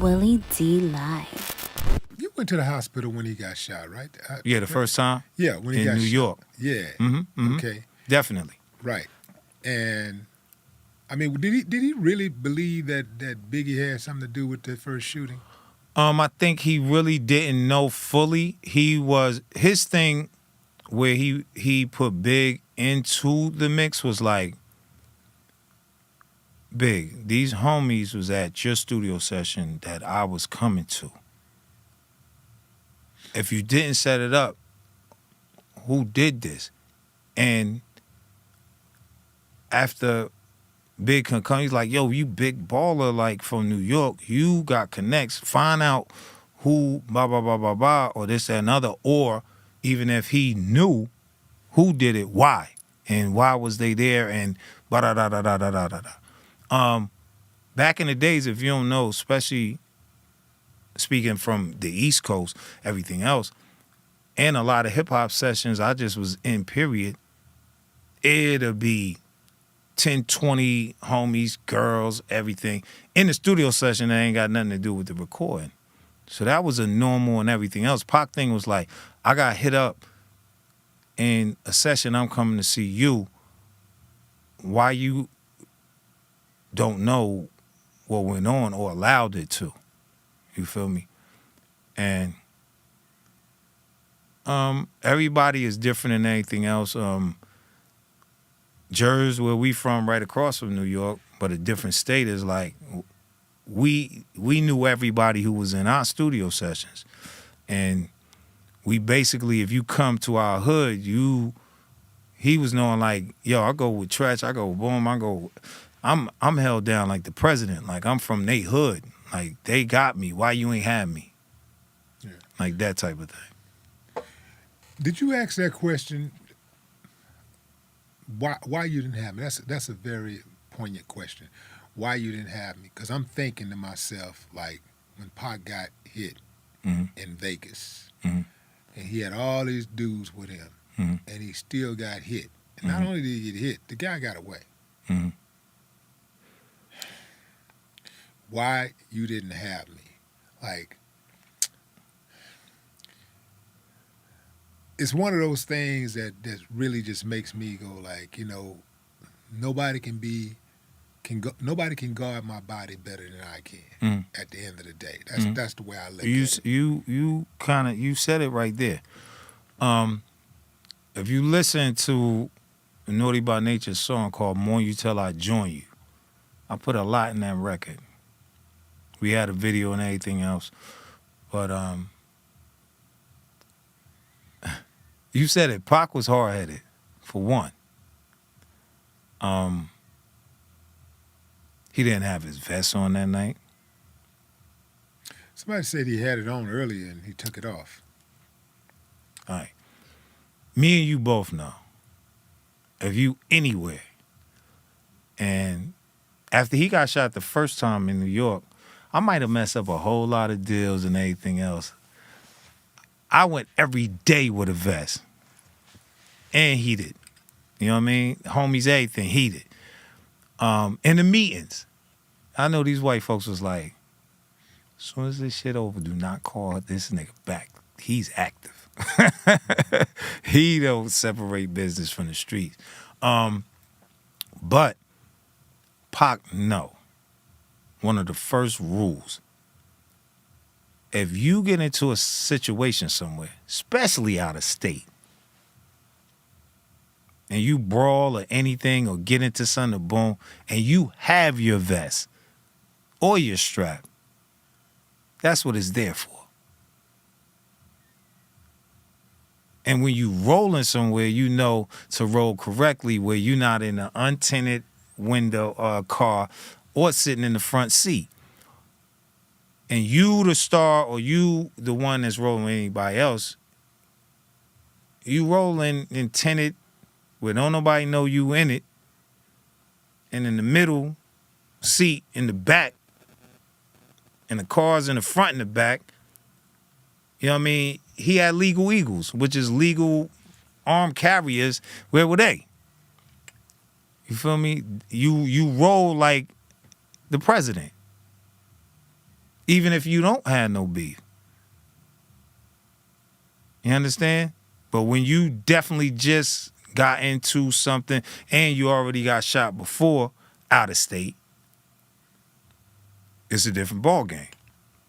Willie D Live. You went to the hospital when he got shot, right? Yeah, the first time? Yeah, when he in got New shot. York. Yeah. Mm-hmm. Okay. Definitely. Right. And I mean, did he really believe that Biggie had something to do with the first shooting? I think he really didn't know fully. His thing where he put Big into the mix was like, Big, these homies was at your studio session that I was coming to. If you didn't set it up, who did this? And after Big can come, he's like, yo, you big baller, like, from New York. You got connects. Find out who, blah, blah, blah, blah, blah, or this, that, and other. Or even if he knew who did it, why? And why was they there? And ba-da-da-da-da-da-da-da. Back in the days, if you don't know, especially speaking from the East Coast, everything else, and a lot of hip-hop sessions I just was in, period, it'll be 10, 20 homies, girls, everything. In the studio session, that ain't got nothing to do with the recording. So that was a normal and everything else. Pac thing was like, I got hit up in a session, I'm coming to see you. Why you don't know what went on or allowed it to? You feel me? And everybody is different than anything else. Jersey, where we from, right across from New York, but a different state, is like we knew everybody who was in our studio sessions, and we basically, if you come to our hood, he was knowing like, yo, I go with Treach, I go with Boom, I'm held down like the president, like I'm from they hood, like they got me. Why you ain't have me? Yeah. Like that type of thing. Did you ask that question? Why you didn't have me? That's a very poignant question. Why you didn't have me? Because I'm thinking to myself, like, when Pac got hit in Vegas, and he had all these dudes with him, and he still got hit. And not only did he get hit, the guy got away. Why you didn't have me? Like, it's one of those things that really just makes me go like, you know, nobody can guard my body better than I can. At the end of the day, that's the way I look at it. You said it right there. If you listen to a Naughty by Nature song called "More You Till I Join You," I put a lot in that record. We had a video and everything else, but you said it. Pac was hard-headed, for one. He didn't have his vest on that night. Somebody said he had it on earlier and he took it off. All right. Me and you both know, if you anywhere, and after he got shot the first time in New York, I might have messed up a whole lot of deals and everything else. I went every day with a vest. And heated. You know what I mean? Homies, everything, heated. In the meetings, I know these white folks was like, as soon as this shit over, do not call this nigga back. He's active. He don't separate business from the streets. But Pac, no. One of the first rules, if you get into a situation somewhere, especially out of state, and you brawl or anything or get into something, boom, and you have your vest or your strap, that's what it's there for. And when you rolling somewhere, you know to roll correctly where you're not in an untinted window or a car or sitting in the front seat. And you the star or you the one that's rolling with anybody else, you rolling in tinted where don't nobody know you in it, and in the middle seat in the back, and the cars in the front and the back, you know what I mean? He had legal eagles, which is legal armed carriers. Where were they? You feel me? You roll like the president. even if you don't have no beef. You understand? But when you definitely just got into something and you already got shot before out of state, it's a different ball game.